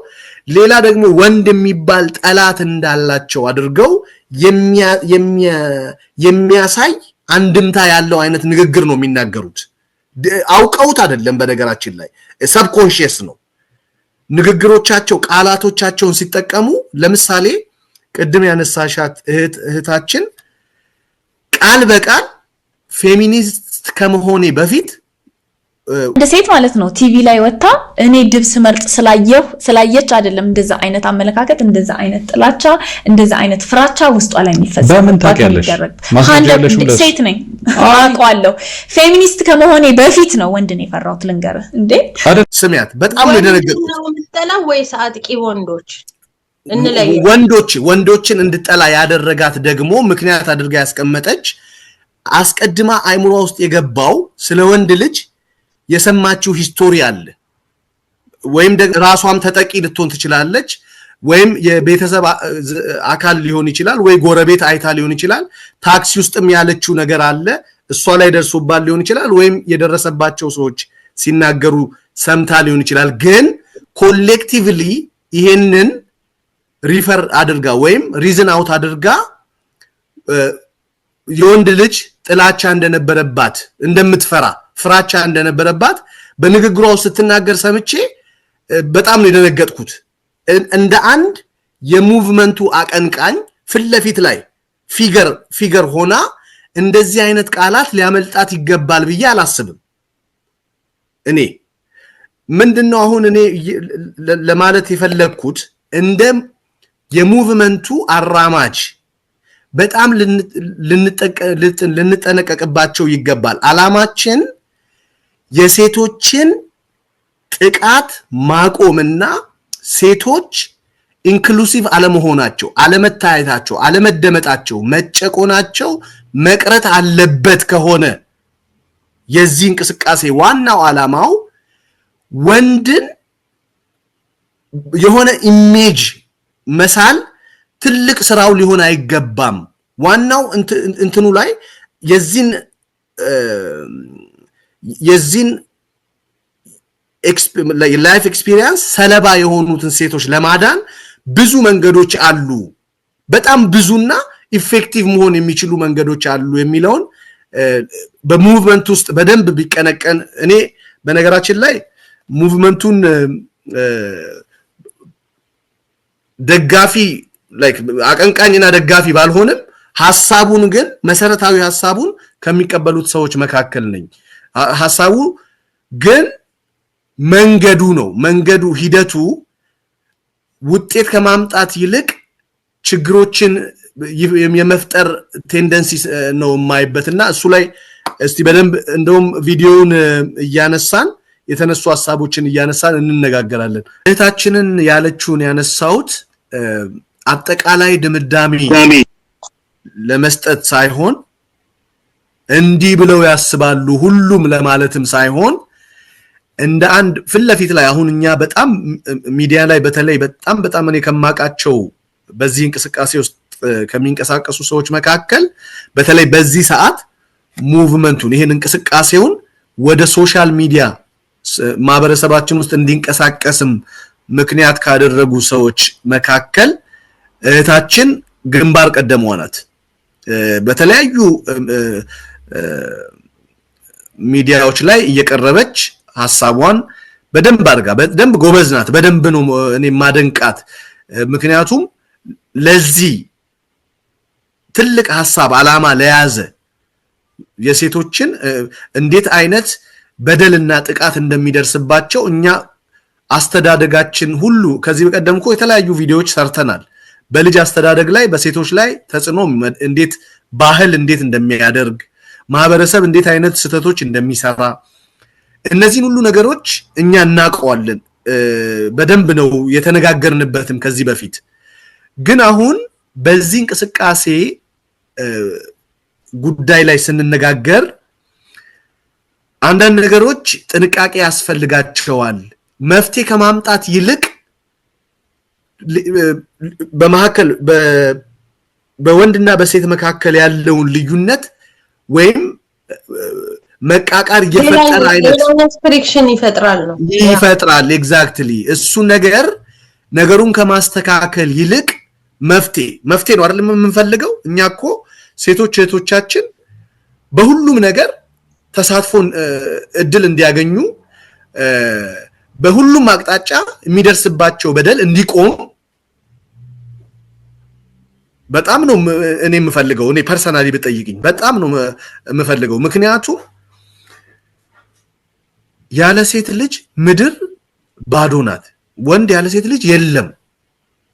ሌላ ደግሞ ወንድ የሚባል ጠላት እንዳላቸው አድርገው የሚያሳይ አንድምታ ያለው አይነት ንግግር ነው የሚናገሩት። አውቀውት አይደለም፣ በነገራችን ላይ ሰብኮንሺየስ ነው ንግግሮቻቸው። ቃላቶቻቸውን ሲጠቀሙ ለምሳሌ ቅድም ያነሳሻት እህታችን ቃል በቃል ፌሚኒስት ከመሆኔ በፊት እንደ ሴት ማለት ነው ቲቪ ላይ ወጣ እኔ ድብስ መርጥ ስላየች አይደለም እንደዛ አይነት አመለካከት እንደዛ አይነት ጥላቻ እንደዛ አይነት ፍራቻ ውስጧ ላይ የሚፈጸም በምን ታውቂያለሽ? ማስረጃለሽ? ሴት ነኝ አውቀዋለሁ። ፌሚኒስት ከመሆኔ በፊት ነው ወንድን የፈራሁት ልንገርህ እንዴ ስሚያት በጣም የደነገጥኩት እንድጠላ ወይስ አጥቂ ወንዶችን እንድጠላ ያደረጋት ደግሞ ምክንያት አድርጋ ያስቀመጠች አስቀድማ አይምሮ ውስጥ የገባው ስለ ወንድ ልጅ የሰማችው ሂስቶሪ አለ ወይም ራሷም ተጠቂ ልትሆን ትችላለች ወይም የቤተሰብ አካል ሊሆን ይችላል ወይ ጎረቤት አይታ ሊሆን ይችላል ታክሲ ውስጥም ያለችው ነገር አለ እሷ ላይ ደርሶባት ሊሆን ይችላል ወይም የደረሰባቸው ሰዎች ሲናገሩ ሰምታ ሊሆን ይችላል ግን ኮሌክቲቭሊ ይሄንን ሪፈር አድርጋ ወይም ሪዝን አውት አድርጋ የወንድ ልጅ ጥላቻ እንደነበረባት እንደምትፈራ ፍራቻ እንደነበረባት በንግግሯ ስትናገር ሰምቼ በጣም ነው የደነገጥኩት። እንደ አንድ የሙቭመንቱ አቀንቃኝ ፍለፊት ላይ ፊገር ሆና እንደዚህ አይነት ቃላት ሊያመልጣት ይገባል ብዬ አላስብም። እኔ ምንድነው አሁን እኔ ለማለት የፈለኩት እንደ የሙቭመንቱ አራማጅ በጣም ልንጠነቀቅባቸው ይገባል። አላማችን የሴቶችን ጥቃት ማቆምና ሴቶች ኢንክሉሲቭ አለመሆናቸው አለመታየታቸው አለመደመጣቸው መጨቆናቸው መቅረት አለበት ከሆነ የዚህ እንቅስቃሴ ዋናው አላማው ወንድን የሆነ ኢሜጅ መሳል ትልቅ ስራው ሊሆን አይገባም። ዋናው እንትኑ ላይ የዚህን ላይፍ ኤክስፒሪየንስ ሰለባ የሆኑትን ሴቶች ለማዳን ብዙ መንገዶች አሉ በጣም ብዙና ኢፌክቲቭ መሆን የሚችሉ መንገዶች አሉ የሚለውን በሙቭመንት ውስጥ በደንብ ቢቀነቀን እኔ በነገራችን ላይ ሙቭመንቱን ደጋፊ ላይክ አቀንቃኝና ደጋፊ ባልሆንም ሐሳቡን ግን መሰረታዊ ሐሳቡን ከሚቀበሉት ሰዎች መካከል ነኝ። ሐሳቡ ግን መንገዱ ሂደቱ ውጤት ከማምጣት ይልቅ ችግሮችን የመፍጠር ቴንደንሲ ነው የማይበትና እሱ ላይ እስቲ በደንብ እንደውም ቪዲዮውን እያነሳን የተነሱ ሐሳቦችን እያነሳን እንነጋገራለን። እህታችንን ያለችውን ያነሳውት አጠቃላይ ድምዳሜ ለመስጠት ሳይሆን እንዲህ ብለው ያስባሉ ሁሉም ለማለትም ሳይሆን እንደ አንድ ፍለፊት ላይ አሁን እኛ በጣም ሚዲያ ላይ በተለይ በጣም እኔ ከማቃቸው በዚህ እንቅስቃሴ ውስጥ ከሚንቀሳቀሱ ሰዎች መካከል በተለይ በዚህ ሰዓት ሙቭመንቱን ይሄን እንቅስቃሴውን ወደ ሶሻል ሚዲያ ማህበረሰባችን ውስጥ እንዲንቀሳቀስም ምክንያት ካደረጉ ሰዎች መካከል እህታችን ግንባር ቀደም ሆናት በተለያዩ ሚዲያዎች ላይ እየቀረበች ሐሳቧን በደንብ አድርጋ በደንብ ጎበዝ ናት። በደንብ ነው እኔ ማደንቃት። ምክንያቱም ለዚህ ትልቅ ሐሳብ አላማ ለያዘ የሴቶችን እንዴት አይነት በደልና ጥቃት እንደሚደርስባቸው እኛ አስተዳደጋችን ሁሉ ከዚህ በቀደምኮ የተለያዩ ቪዲዮዎች ሰርተናል። በልጅ አስተዳደግ ላይ በሴቶች ላይ ተጽዕኖ እንዴት ባህል እንዴት እንደሚያደርግ ማህበረሰብ እንዴት አይነት ስተቶች እንደሚሰራ እነዚህን ሁሉ ነገሮች እኛ እናቀዋለን። በደንብ ነው የተነጋገርንበትም ከዚህ በፊት። ግን አሁን በዚህ እንቅስቃሴ ጉዳይ ላይ ስንነጋገር አንዳንድ ነገሮች ጥንቃቄ ያስፈልጋቸዋል። መፍትሄ ከማምጣት ይልቅ በመሐከል በወንድና በሴት መካከል ያለውን ልዩነት ወይም መቃቃር እየፈጠረ አይነት ፍሪክሽን ይፈጥራል ኤግዛክትሊ እሱ ነገሩን ከማስተካከል ይልቅ መፍትሄ ነው አይደል የምንፈልገው እኛኮ ሴቶች እህቶቻችን በሁሉም ነገር ተሳትፎን እድል እንዲያገኙ በሁሉም አቅጣጫ የሚደርስባቸው በደል እንዲቆም በጣም ነው እኔ የምፈልገው። እኔ ፐርሰናሊ በጠይቅኝ በጣም ነው የምፈልገው። ምክንያቱም ያለ ሴት ልጅ ምድር ባዶ ናት። ወንድ ያለ ሴት ልጅ የለም።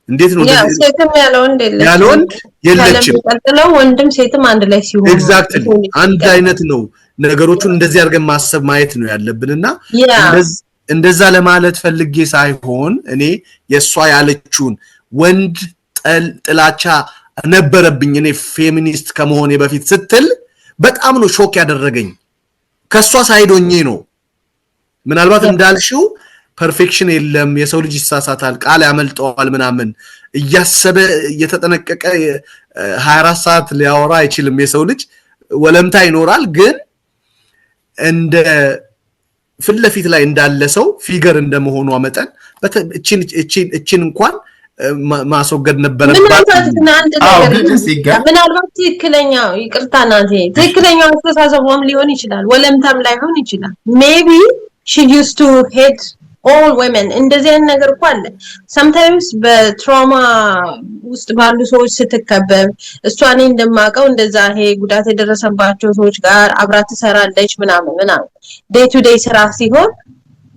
እንዴት ነው ሴትም ያለ ወንድ የለችም። ቀጥለው ወንድም ሴትም አንድ ላይ ሲሆኑ ኤግዛክትሊ አንድ አይነት ነው። ነገሮቹን እንደዚህ አድርገን ማሰብ ማየት ነው ያለብንና እንደዛ ለማለት ፈልጌ ሳይሆን እኔ የሷ ያለችውን ወንድ ጥላቻ ነበረብኝ እኔ ፌሚኒስት ከመሆኔ በፊት ስትል በጣም ነው ሾክ ያደረገኝ። ከሷ ሳይዶኜ ነው። ምናልባት እንዳልሽው ፐርፌክሽን የለም፣ የሰው ልጅ ይሳሳታል፣ ቃል ያመልጠዋል ምናምን እያሰበ እየተጠነቀቀ 24 ሰዓት ሊያወራ አይችልም። የሰው ልጅ ወለምታ ይኖራል። ግን እንደ ፍለፊት ላይ እንዳለ ሰው ፊገር እንደመሆኑ መጠን እቺን እንኳን ማስወገድ ነበረባት። ምናልባት ትክክለኛው ይቅርታናቴ ትክክለኛው አስተሳሰቧም ሊሆን ይችላል፣ ወለምታም ላይሆን ይችላል። ሜቢ she used to hate all women እንደዚህ አይነት ነገር እኮ አለ። sometimes በትራውማ ውስጥ ባሉ ሰዎች ስትከበብ እሷኔ እንደማቀው እንደዛ ይሄ ጉዳት የደረሰባቸው ሰዎች ጋር አብራ ትሰራለች ምናምን day to day ስራ ሲሆን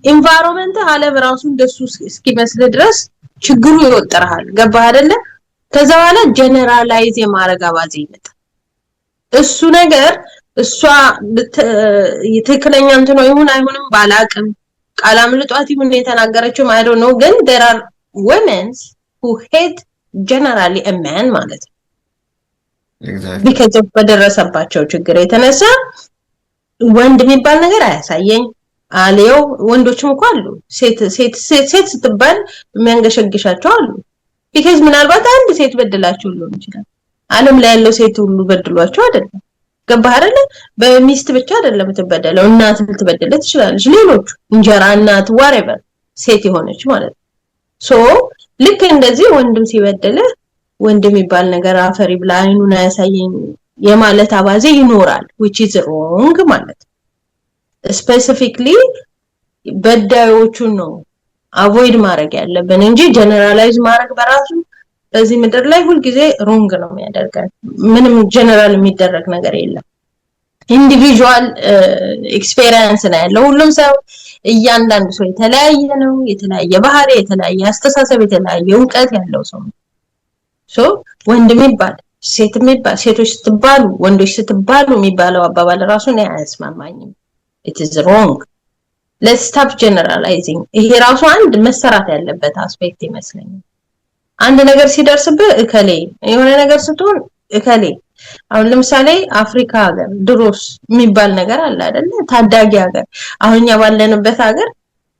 environment ዓለም ራሱ እንደሱ እስኪመስል ድረስ ችግሩ ይወጥራል። ገባህ አይደለ? ከዛ በኋላ ጀነራላይዝ የማረግ አባዜ ይመጣል። እሱ ነገር እሷ ትክክለኛ እንት ነው ይሁን አይሁንም ባላቅም ቃላም ልጧት ይሁን የተናገረችው I don't know ግን there are women who hate generally a man ማለት ነው። exactly because of በደረሰባቸው ችግር የተነሳ ወንድ የሚባል ነገር አያሳየኝ አለው። ወንዶችም እንኳን አሉ ሴት ስትባል የሚያንገሸግሻቸው አሉ። because ምናልባት አንድ ሴት በደላችሁ ሊሆን ይችላል። ዓለም ላይ ያለው ሴት ሁሉ በድሏቸው አይደለም። ገባህ አይደለ? በሚስት ብቻ አይደለም ተበደለው፣ እናት ልትበደል ትችላለች። ሌሎች እንጀራ እናት whatever ሴት የሆነች ማለት ነው። ሶ ልክ እንደዚህ ወንድም ሲበደለ ወንድም ይባል ነገር አፈሪ ብላ አይኑን ያሳየኝ የማለት አባዜ ይኖራል which is wrong ማለት ነው። specifically በዳዮቹን ነው avoid ማድረግ ያለብን እንጂ generalize ማድረግ በራሱ በዚህ ምድር ላይ ሁሉ ጊዜ wrong ነው የሚያደርገው። ምንም general የሚደረግ ነገር የለም። individual experience ነው ያለው። ሁሉም ሰው እያንዳንዱ ሰው የተለያየ ነው፣ የተለያየ ባህሪ፣ የተለያየ አስተሳሰብ፣ የተለያየ ዕውቀት ያለው ሰው ነው። ሶ ወንድም ይባል ሴትም ይባል ሴቶች ስትባሉ ወንዶች ስትባሉ የሚባለው አባባል ራሱ ነው አያስማማኝም። it is wrong. let's stop generalizing. ይሄ ራሱ አንድ መሰራት ያለበት አስፔክት ይመስለኛል። አንድ ነገር ሲደርስብህ እከሌ የሆነ ነገር ስትሆን እከሌ አሁን ለምሳሌ አፍሪካ ሀገር ድሮስ የሚባል ነገር አለ አይደል? ታዳጊ ሀገር አሁንኛ ባለንበት ሀገር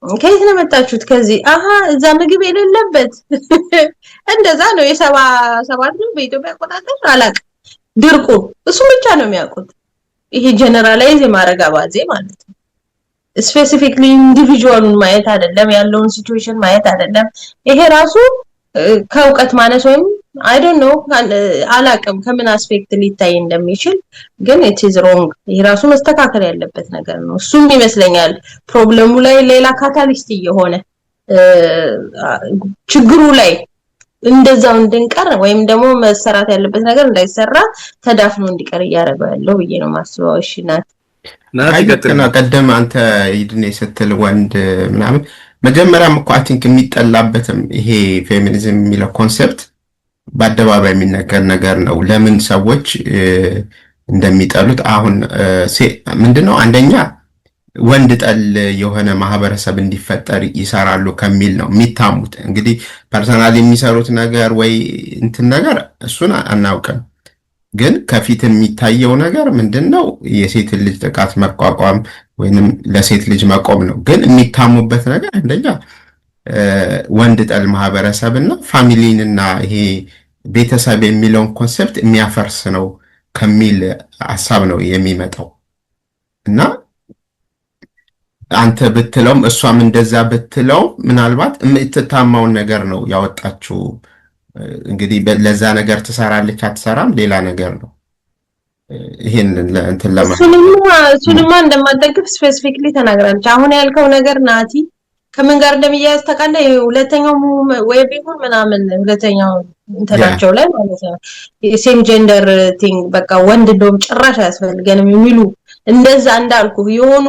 ከየት ነው መጣችሁት? ከዚህ እዛ ምግብ የሌለበት እንደዛ ነው። የ77 ነው በኢትዮጵያ አቆጣጠር አላውቅም። ድርቁ እሱ ብቻ ነው የሚያውቁት። ይሄ ጀነራላይዝ የማረግ አባዜ ማለት ነው። ስፔሲፊክሊ ኢንዲቪጁዋሉን ማየት አይደለም፣ ያለውን ሲቹዌሽን ማየት አይደለም። ይሄ ራሱ ከውቀት ማነስ ወይም I don't know አላቅም ከምን አስፔክት ሊታይ እንደሚችል ግን it is wrong ይራሱ መስተካከል ያለበት ነገር ነው እሱም ይመስለኛል ፕሮብሌሙ ላይ ሌላ ካታሊስት እየሆነ ችግሩ ላይ እንደዛው እንድንቀር ወይም ደግሞ መሰራት ያለበት ነገር እንዳይሰራ ተዳፍኖ እንዲቀር ያያረጋው ያለው ብዬ ነው ማስበው እሺ ናት ቀደም አንተ ይድኔ ስትል ወንድ ምናምን መጀመሪያም እኮ አይ ቲንክ የሚጠላበትም ይሄ ፌሚኒዝም የሚለው ኮንሰፕት በአደባባይ የሚነገር ነገር ነው ለምን ሰዎች እንደሚጠሉት አሁን ምንድነው አንደኛ ወንድ ጠል የሆነ ማህበረሰብ እንዲፈጠር ይሰራሉ ከሚል ነው የሚታሙት እንግዲህ ፐርሰናሊ የሚሰሩት ነገር ወይ እንትን ነገር እሱን አናውቅም ግን ከፊት የሚታየው ነገር ምንድነው የሴት ልጅ ጥቃት መቋቋም ወይንም ለሴት ልጅ መቆም ነው ግን የሚታሙበት ነገር አንደኛ ወንድ ጠል ማህበረሰብና ፋሚሊንና ይሄ ቤተሰብ የሚለውን ኮንሰፕት የሚያፈርስ ነው ከሚል ሐሳብ ነው የሚመጣው እና አንተ ብትለውም እሷም እንደዛ ብትለው ምናልባት የምትታማውን ነገር ነው ያወጣችው እንግዲህ ለዛ ነገር ትሰራለች አትሰራም ሌላ ነገር ነው ይሄን እንትን እሱንማ እንደማደግፍ ስፔሲፊክሊ ተናግራለች አሁን ያልከው ነገር ናቲ ከምን ጋር እንደሚያያዝ ተቃለ ሁለተኛው ወይ ቢሆን ምናምን ሁለተኛው እንተላቸው ላይ ማለት ነው የሴም ጀንደር ቲንግ በቃ ወንድ እንደውም ጭራሽ ያስፈልገንም የሚሉ እንደዛ እንዳልኩ የሆኑ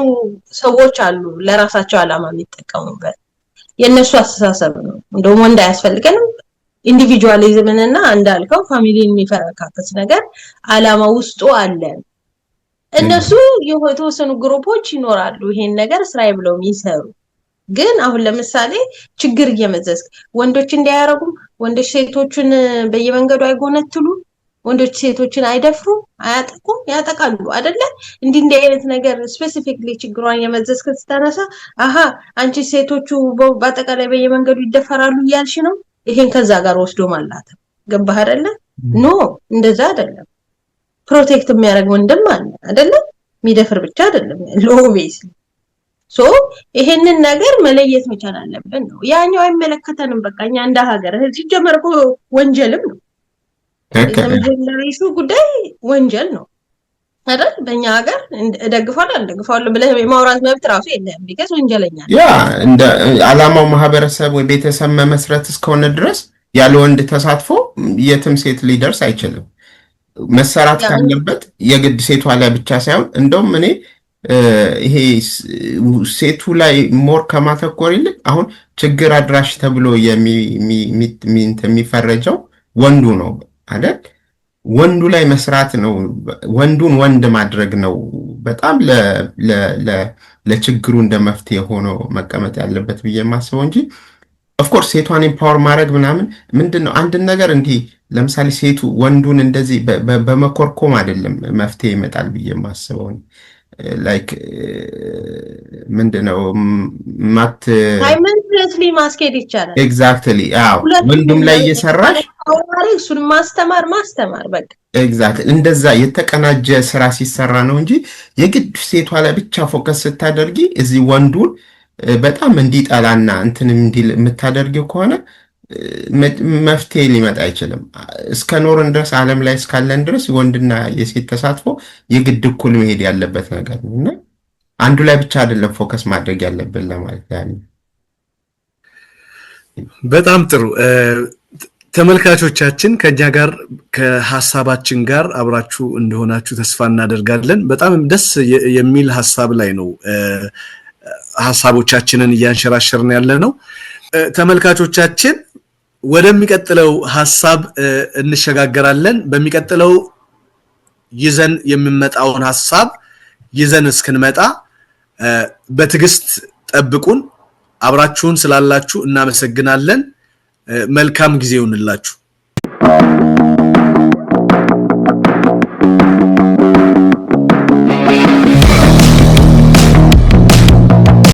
ሰዎች አሉ ለራሳቸው አላማ የሚጠቀሙበት የነሱ አስተሳሰብ ነው እንደውም ወንድ ያስፈልገንም ኢንዲቪጁዋሊዝምንና እንዳልከው ፋሚሊን የሚፈረካከስ ነገር አላማ ውስጡ አለ እነሱ የተወሰኑ ግሩፖች ይኖራሉ ይሄን ነገር ስራይ ብለው የሚሰሩ ግን አሁን ለምሳሌ ችግር እየመዘዝክ ወንዶች እንዲያያረጉ ወንዶች ሴቶችን በየመንገዱ አይጎነትሉ ወንዶች ሴቶችን አይደፍሩ አያጠቁ ያጠቃሉ አይደለ እንዲህ አይነት ነገር ስፔሲፊክሊ ችግሯን የመዘዝክ ተነሳ አሃ አንቺ ሴቶቹ በአጠቃላይ በየመንገዱ ይደፈራሉ ያልሽ ነው ይሄን ከዛ ጋር ወስዶ ማለት ገባህ አይደለ ኖ እንደዛ አይደለም ፕሮቴክት የሚያደርግ ወንድም አለ አይደለ የሚደፍር ብቻ አይደለም ሎቤስ ሶ ይሄንን ነገር መለየት መቻል አለብን ነው ያኛው አይመለከተንም በቃኛ እንደ ሀገር ሲጀመርኩ ወንጀልም ነው የመጀመሪያው ጉዳይ ወንጀል ነው አይደል በእኛ ሀገር ደግፋለሁ ብለህ የማውራት መብት ራሱ የለም ቢከስ ወንጀለኛ ያ እንደ አላማው ማህበረሰብ ወይ ቤተሰብ መመስረት እስከሆነ ድረስ ያለ ወንድ ተሳትፎ የትም ሴት ሊደርስ አይችልም መሰራት ካለበት የግድ ሴቷ ላይ ብቻ ሳይሆን እንደውም እኔ ይሄ ሴቱ ላይ ሞር ከማተኮር ይልቅ አሁን ችግር አድራሽ ተብሎ የሚፈረጀው ወንዱ ነው አይደል ወንዱ ላይ መስራት ነው ወንዱን ወንድ ማድረግ ነው በጣም ለችግሩ እንደመፍትሄ ሆኖ መቀመጥ ያለበት ብዬ ማስበው እንጂ ኦፍ ኮርስ ሴቷን ኢምፓወር ማድረግ ምንድነው አንድ ነገር እንዲህ ለምሳሌ ሴቱ ወንዱን እንደዚህ በመኮርኮም አይደለም መፍትሄ ይመጣል ብዬ ማስበው like ምንድነው ማት ሳይመንትሊ ማስኬድ ይቻላል ኤግዛክትሊ አዎ ወንዱም ላይ እየሰራሽ እሱን ማስተማር በቃ ኤግዛክትሊ እንደዛ የተቀናጀ ስራ ሲሰራ ነው እንጂ የግድ ሴቷ ላይ ብቻ ፎከስ ስታደርጊ እዚህ ወንዱን በጣም እንዲጣላና እንትን እንዲል የምታደርጊው ከሆነ መፍትሄ ሊመጣ አይችልም እስከ ኖርን ድረስ ዓለም ላይ እስካለን ድረስ ወንድና የሴት ተሳትፎ የግድ እኩል መሄድ ያለበት ነገር ነውና አንዱ ላይ ብቻ አይደለም ፎከስ ማድረግ ያለብን ለማለት ያለው በጣም ጥሩ ተመልካቾቻችን ከኛ ጋር ከሐሳባችን ጋር አብራችሁ እንደሆናችሁ ተስፋ እናደርጋለን በጣም ደስ የሚል ሐሳብ ላይ ነው ሐሳቦቻችንን ያንሸራሸርን ያለነው ተመልካቾቻችን ወደሚቀጥለው ሐሳብ እንሸጋገራለን በሚቀጥለው ይዘን የምንመጣውን ሐሳብ ይዘን እስክንመጣ በትግስት ጠብቁን አብራችሁን ስላላችሁ እናመሰግናለን መልካም ጊዜ ይሁንላችሁ